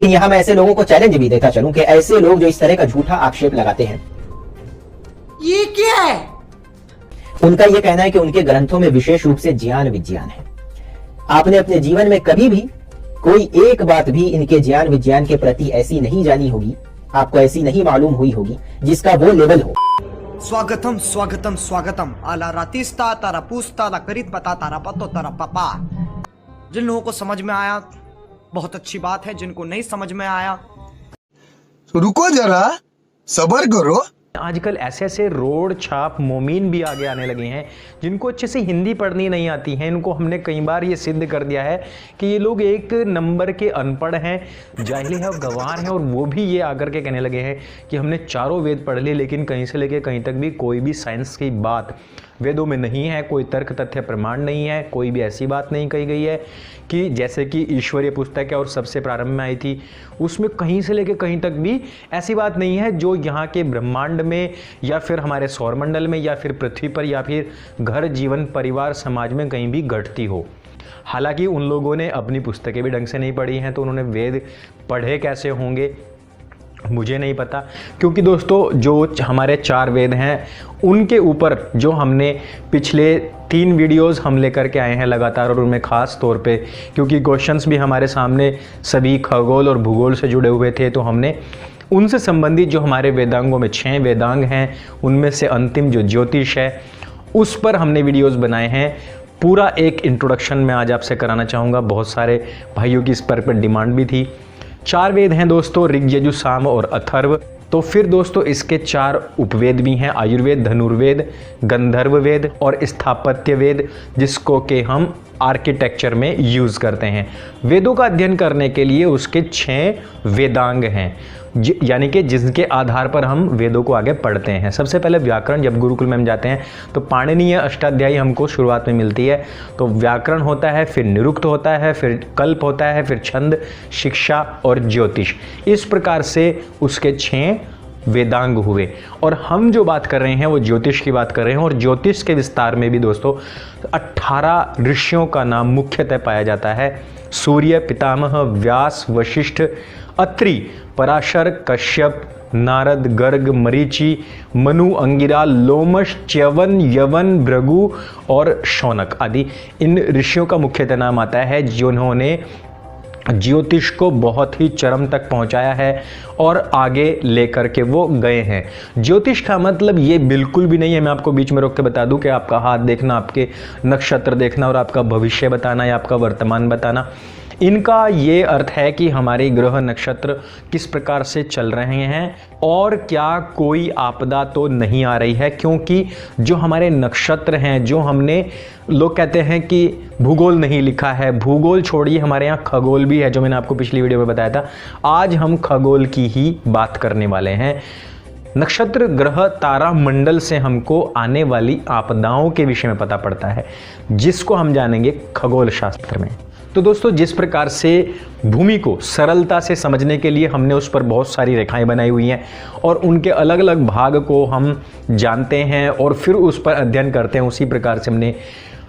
लेकिन यहाँ मैं ऐसे लोगों को चैलेंज भी देता चलूं कि ऐसे लोग जो इस तरह का झूठा आक्षेप लगाते हैं, ये क्या है? उनका यह कहना है कि उनके ग्रंथों में विशेष रूप से ज्ञान विज्ञान है। आपने अपने जीवन में कभी भी कोई एक बात भी इनके ज्ञान विज्ञान के प्रति ऐसी नहीं जानी होगी, आपको ऐसी नहीं मालूम हुई होगी जिसका वो लेवल हो। स्वागतम स्वागतम स्वागतम आला रातिस्ता तारा पूछता ला करीत पता तारा पतो तारा पापा। जिन लोगों को समझ में आया बहुत अच्छी बात है, जिनको नहीं समझ में आया तो रुको जरा, सब्र करो। आजकल ऐसे ऐसे रोड छाप मोमीन भी आगे आने लगे हैं जिनको अच्छे से हिंदी पढ़नी नहीं आती है। इनको हमने कई बार ये सिद्ध कर दिया है कि ये लोग एक नंबर के अनपढ़ हैं, जाहिल हैं और गंवार हैं। और वो भी ये आकर के कहने लगे हैं कि हमने चारों वेद पढ़ लिए, लेकिन कहीं से लेके कहीं तक भी कोई भी साइंस की बात वेदों में नहीं है, कोई तर्क तथ्य प्रमाण नहीं है, कोई भी ऐसी बात नहीं कही गई है कि जैसे कि ईश्वरीय पुस्तक है और सबसे प्रारंभ में आई थी, उसमें कहीं से लेके कहीं तक भी ऐसी बात नहीं है जो यहाँ के ब्रह्मांड में या फिर हमारे सौरमंडल में या फिर पृथ्वी पर या फिर घर जीवन परिवार समाज में कहीं भी घटती हो। हालांकि उन लोगों ने अपनी पुस्तकें भी ढंग से नहीं पढ़ी हैं, तो उन्होंने वेद पढ़े कैसे होंगे मुझे नहीं पता। क्योंकि दोस्तों जो हमारे 4 वेद हैं उनके ऊपर जो हमने पिछले 3 वीडियोस हम लेकर के आए हैं लगातार, और उनमें ख़ास तौर पे क्योंकि क्वेश्चंस भी हमारे सामने सभी खगोल और भूगोल से जुड़े हुए थे, तो हमने उनसे संबंधित जो हमारे वेदांगों में 6 वेदांग हैं उनमें से अंतिम जो ज्योतिष है उस पर हमने वीडियोज़ बनाए हैं। पूरा एक इंट्रोडक्शन मैं आज आपसे कराना चाहूँगा। बहुत सारे भाइयों की इस पर डिमांड भी थी। 4 वेद हैं दोस्तों, ऋग यजु साम और अथर्व। तो फिर दोस्तों इसके 4 उपवेद भी हैं, आयुर्वेद, धनुर्वेद, गंधर्व वेद और स्थापत्य वेद, जिसको कि हम आर्किटेक्चर में यूज़ करते हैं। वेदों का अध्ययन करने के लिए उसके 6 वेदांग हैं, यानी कि जिसके आधार पर हम वेदों को आगे पढ़ते हैं। सबसे पहले व्याकरण, जब गुरुकुल में हम जाते हैं तो पाणिनीय अष्टाध्यायी हमको शुरुआत में मिलती है। तो व्याकरण होता है, फिर निरुक्त होता है, फिर कल्प होता है, फिर छंद, शिक्षा और ज्योतिष। इस प्रकार से उसके 6 वेदांग हुए। और हम जो बात कर रहे हैं वो ज्योतिष की बात कर रहे हैं। और ज्योतिष के विस्तार में भी दोस्तों 18 ऋषियों का नाम मुख्यतः पाया जाता है। सूर्य, पितामह, व्यास, वशिष्ठ, अत्रि, पराशर, कश्यप, नारद, गर्ग, मरीचि, मनु, अंगिरा, लोमश, च्यवन, यवन, भृगु और शौनक आदि इन ऋषियों का मुख्यतः नाम आता है, जिन्होंने ज्योतिष को बहुत ही चरम तक पहुंचाया है और आगे लेकर के वो गए हैं। ज्योतिष का मतलब ये बिल्कुल भी नहीं है, मैं आपको बीच में रोक के बता दूं, कि आपका हाथ देखना, आपके नक्षत्र देखना और आपका भविष्य बताना या आपका वर्तमान बताना। इनका ये अर्थ है कि हमारे ग्रह नक्षत्र किस प्रकार से चल रहे हैं और क्या कोई आपदा तो नहीं आ रही है। क्योंकि जो हमारे नक्षत्र हैं, जो हमने, लोग कहते हैं कि भूगोल नहीं लिखा है, भूगोल छोड़िए, हमारे यहाँ खगोल भी है, जो मैंने आपको पिछली वीडियो में बताया था। आज हम खगोल की ही बात करने वाले हैं। नक्षत्र, ग्रह, तारा मंडल से हमको आने वाली आपदाओं के विषय में पता पड़ता है, जिसको हम जानेंगे खगोल शास्त्र में। तो दोस्तों जिस प्रकार से भूमि को सरलता से समझने के लिए हमने उस पर बहुत सारी रेखाएं बनाई हुई हैं और उनके अलग अलग भाग को हम जानते हैं और फिर उस पर अध्ययन करते हैं, उसी प्रकार से हमने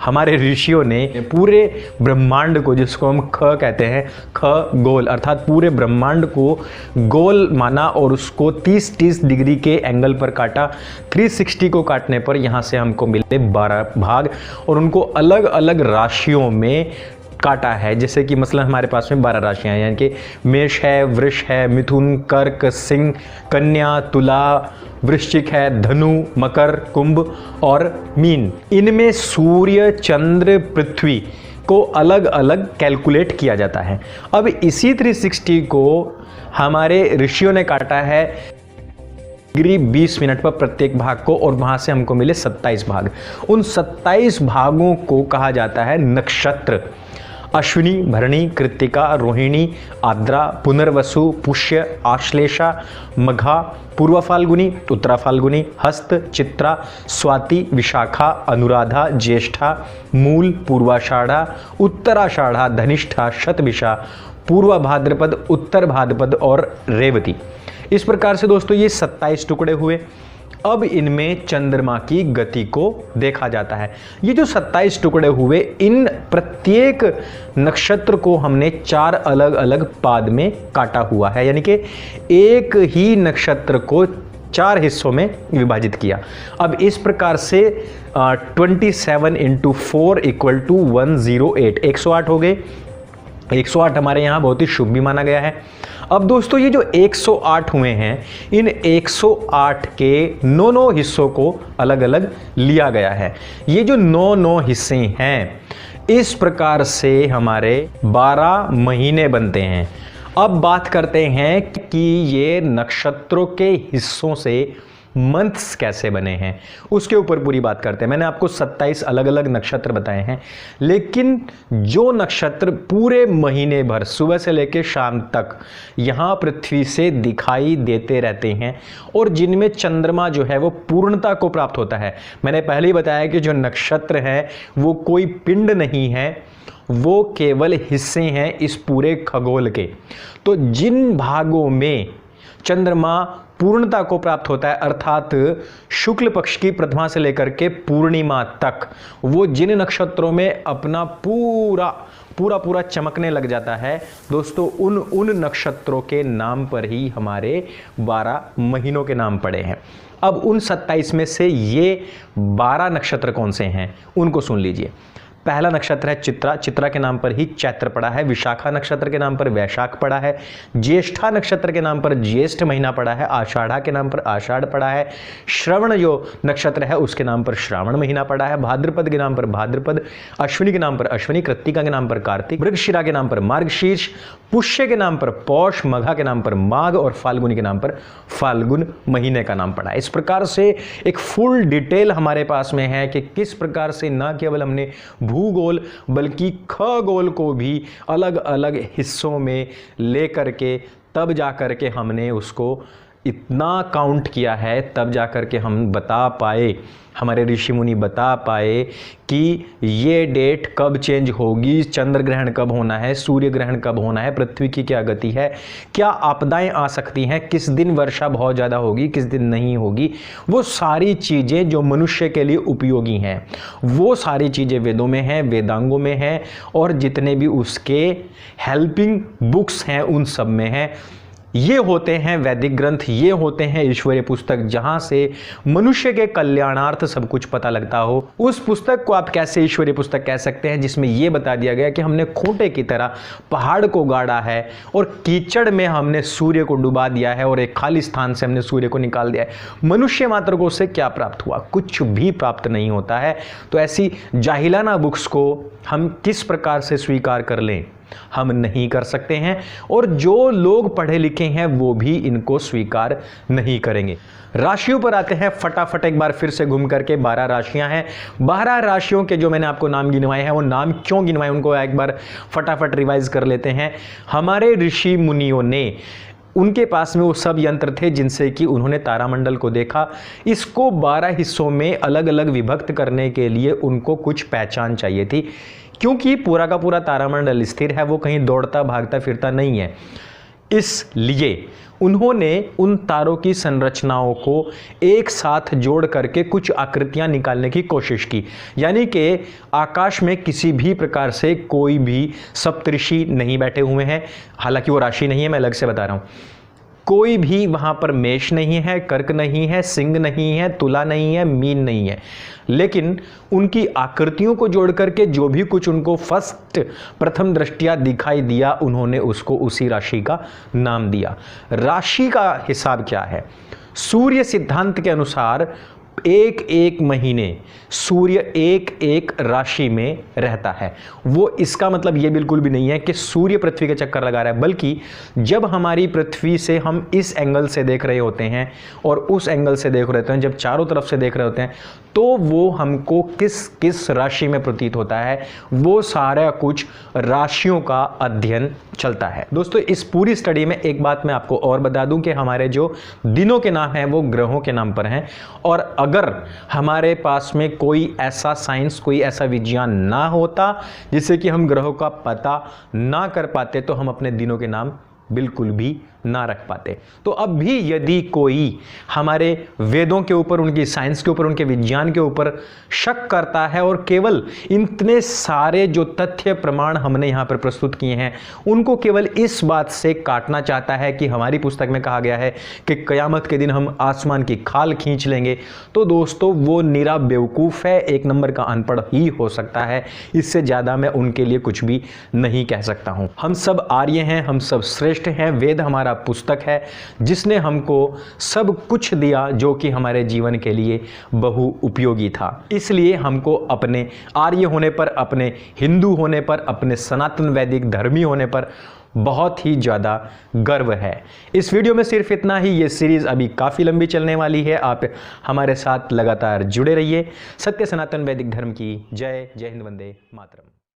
हमारे ऋषियों ने पूरे ब्रह्मांड को, जिसको हम ख कहते हैं, खगोल अर्थात पूरे ब्रह्मांड को गोल माना और उसको 30-30 डिग्री के एंगल पर काटा। 360 को काटने पर यहाँ से हमको मिले 12 भाग और उनको अलग अलग राशियों में काटा है। जैसे कि मसलन हमारे पास में 12 राशियाँ हैं, यानी कि मेष है, वृष है, मिथुन, कर्क, सिंह, कन्या, तुला, वृश्चिक है, धनु, मकर, कुंभ और मीन। इनमें सूर्य, चंद्र, पृथ्वी को अलग अलग कैलकुलेट किया जाता है। अब इसी 360 को हमारे ऋषियों ने काटा है डिग्री 20 मिनट पर प्रत्येक भाग को, और वहां से हमको मिले 27 भाग। उन 27 भागों को कहा जाता है नक्षत्र। अश्विनी, भरणी, कृत्तिका, रोहिणी, आद्रा, पुनर्वसु, पुष्य, आश्लेषा, मघा, पूर्व फाल्गुनी, उत्तरा फाल्गुनी, हस्त, चित्रा, स्वाति, विशाखा, अनुराधा, ज्येष्ठा, मूल, पूर्वाषाढ़ा, उत्तराषाढ़ा, धनिष्ठा, शतभिषा, पूर्व भाद्रपद, उत्तर भाद्रपद और रेवती। इस प्रकार से दोस्तों ये 27 टुकड़े हुए। अब इनमें चंद्रमा की गति को देखा जाता है। ये जो 27 टुकड़े हुए, इन प्रत्येक नक्षत्र को हमने 4 अलग अलग पाद में काटा हुआ है, यानी कि एक ही नक्षत्र को 4 हिस्सों में विभाजित किया। अब इस प्रकार से 27 × 4 = 108, 108 हो गए। 108 हमारे यहाँ बहुत ही शुभ भी माना गया है। अब दोस्तों ये जो 108 हुए हैं, इन 108 के 9 हिस्सों को अलग अलग लिया गया है। ये जो 9 हिस्से हैं, इस प्रकार से हमारे 12 महीने बनते हैं। अब बात करते हैं कि ये नक्षत्रों के हिस्सों से मंथ्स कैसे बने हैं, उसके ऊपर पूरी बात करते हैं। मैंने आपको 27 अलग अलग नक्षत्र बताए हैं, लेकिन जो नक्षत्र पूरे महीने भर सुबह से लेकर शाम तक यहाँ पृथ्वी से दिखाई देते रहते हैं और जिनमें चंद्रमा जो है वो पूर्णता को प्राप्त होता है। मैंने पहले ही बताया कि जो नक्षत्र है वो कोई पिंड नहीं है, वो केवल हिस्से हैं इस पूरे खगोल के। तो जिन भागों में चंद्रमा पूर्णता को प्राप्त होता है, अर्थात शुक्ल पक्ष की प्रथमा से लेकर के पूर्णिमा तक, वो जिन नक्षत्रों में अपना पूरा चमकने लग जाता है दोस्तों, उन नक्षत्रों के नाम पर ही हमारे 12 महीनों के नाम पड़े हैं। अब उन 27 में से ये 12 नक्षत्र कौन से हैं उनको सुन लीजिए। पहला नक्षत्र है चित्रा, चित्रा के नाम पर ही चैत्र पड़ा है। विशाखा नक्षत्र के नाम पर वैशाख पड़ा है। ज्येष्ठा नक्षत्र के नाम पर ज्येष्ठ महीना पड़ा है। आषाढ़ा के नाम पर आषाढ़ पड़ा है। श्रवण जो नक्षत्र है उसके नाम पर श्रावण महीना पड़ा है। भाद्रपद के नाम पर भाद्रपद, अश्विनी के नाम पर अश्विनी, कृत्तिका के नाम पर कार्तिक, मृगशिरा के नाम पर मार्गशीर्ष, पुष्य के नाम पर पौष, मघा के नाम पर माघ और फाल्गुनी के नाम पर फाल्गुन महीने का नाम पड़ा है। इस प्रकार से एक फुल डिटेल हमारे पास में है कि किस प्रकार से न केवल हमने भूगोल बल्कि खगोल को भी अलग अलग हिस्सों में लेकर के तब जाकर के हमने उसको इतना काउंट किया है, तब जाकर के हम बता पाए, हमारे ऋषि मुनि बता पाए कि ये डेट कब चेंज होगी, चंद्र ग्रहण कब होना है, सूर्य ग्रहण कब होना है, पृथ्वी की क्या गति है, क्या आपदाएं आ सकती हैं, किस दिन वर्षा बहुत ज़्यादा होगी, किस दिन नहीं होगी। वो सारी चीज़ें जो मनुष्य के लिए उपयोगी हैं, वो सारी चीज़ें वेदों में हैं, वेदांगों में हैं, और जितने भी उसके हेल्पिंग बुक्स हैं उन सब में हैं। ये होते हैं वैदिक ग्रंथ, ये होते हैं ईश्वरीय पुस्तक, जहां से मनुष्य के कल्याणार्थ सब कुछ पता लगता हो। उस पुस्तक को आप कैसे ईश्वरीय पुस्तक कह सकते हैं जिसमें यह बता दिया गया कि हमने खूंटे की तरह पहाड़ को गाड़ा है और कीचड़ में हमने सूर्य को डुबा दिया है और एक खाली स्थान से हमने सूर्य को निकाल दिया है। मनुष्य मात्र को उससे क्या प्राप्त हुआ? कुछ भी प्राप्त नहीं होता है। तो ऐसी जाहिलाना बुक्स को हम किस प्रकार से स्वीकार कर लें? हम नहीं कर सकते हैं, और जो लोग पढ़े लिखे हैं वो भी इनको स्वीकार नहीं करेंगे। राशियों पर आते हैं फटाफट एक बार फिर से घूम करके। 12 राशियां हैं। 12 राशियों के जो मैंने आपको नाम गिनवाए हैं, वो नाम क्यों गिनवाए उनको एक बार फटाफट रिवाइज कर लेते हैं। हमारे ऋषि मुनियों ने, उनके पास में वो सब यंत्र थे जिनसे कि उन्होंने तारामंडल को देखा। इसको 12 हिस्सों में अलग अलग विभक्त करने के लिए उनको कुछ पहचान चाहिए थी, क्योंकि पूरा का पूरा तारामंडल स्थिर है, वो कहीं दौड़ता भागता फिरता नहीं है। इसलिए उन्होंने उन तारों की संरचनाओं को एक साथ जोड़ करके कुछ आकृतियां निकालने की कोशिश की। यानी कि आकाश में किसी भी प्रकार से कोई भी सप्तऋषि नहीं बैठे हुए हैं, हालांकि वो राशि नहीं है, मैं अलग से बता रहा हूं। कोई भी वहां पर मेष नहीं है, कर्क नहीं है, सिंह नहीं है, तुला नहीं है, मीन नहीं है, लेकिन उनकी आकृतियों को जोड़ करके जो भी कुछ उनको प्रथम दृष्टिया दिखाई दिया, उन्होंने उसको उसी राशि का नाम दिया। राशि का हिसाब क्या है? सूर्य सिद्धांत के अनुसार एक एक महीने सूर्य एक एक राशि में रहता है। वो इसका मतलब ये बिल्कुल भी नहीं है कि सूर्य पृथ्वी के चक्कर लगा रहा है, बल्कि जब हमारी पृथ्वी से हम इस एंगल से देख रहे होते हैं और उस एंगल से देख रहे होते हैं, जब चारों तरफ से देख रहे होते हैं, तो वो हमको किस किस राशि में प्रतीत होता है, वो सारा कुछ राशियों का अध्ययन चलता है। दोस्तों, इस पूरी स्टडी में एक बात मैं आपको और बता दूं कि हमारे जो दिनों के नाम हैं वो ग्रहों के नाम पर हैं, और अगर हमारे पास में कोई ऐसा साइंस, कोई ऐसा विज्ञान ना होता जिससे कि हम ग्रहों का पता ना कर पाते, तो हम अपने दिनों के नाम बिल्कुल भी ना रख पाते। तो अब भी यदि कोई हमारे वेदों के ऊपर, उनकी साइंस के ऊपर, उनके विज्ञान के ऊपर शक करता है और केवल इतने सारे जो तथ्य प्रमाण हमने यहाँ पर प्रस्तुत किए हैं उनको केवल इस बात से काटना चाहता है कि हमारी पुस्तक में कहा गया है कि कयामत के दिन हम आसमान की खाल खींच लेंगे, तो दोस्तों वो निरा बेवकूफ़ है, एक नंबर का अनपढ़ ही हो सकता है। इससे ज़्यादा मैं उनके लिए कुछ भी नहीं कह सकता हूँ। हम सब आर्य हैं, हम सब श्रेष्ठ हैं। वेद हमारा पुस्तक है जिसने हमको सब कुछ दिया जो कि हमारे जीवन के लिए बहु उपयोगी था। इसलिए हमको अपने आर्य होने पर, अपने हिंदू होने पर, अपने सनातन वैदिक धर्मी होने पर बहुत ही ज़्यादा गर्व है। इस वीडियो में सिर्फ इतना ही। ये सीरीज़ अभी काफ़ी लंबी चलने वाली है। आप हमारे साथ लगातार जुड़े रहिए। सत्य सनातन वैदिक धर्म की जय। जय हिंद, वंदे मातरम।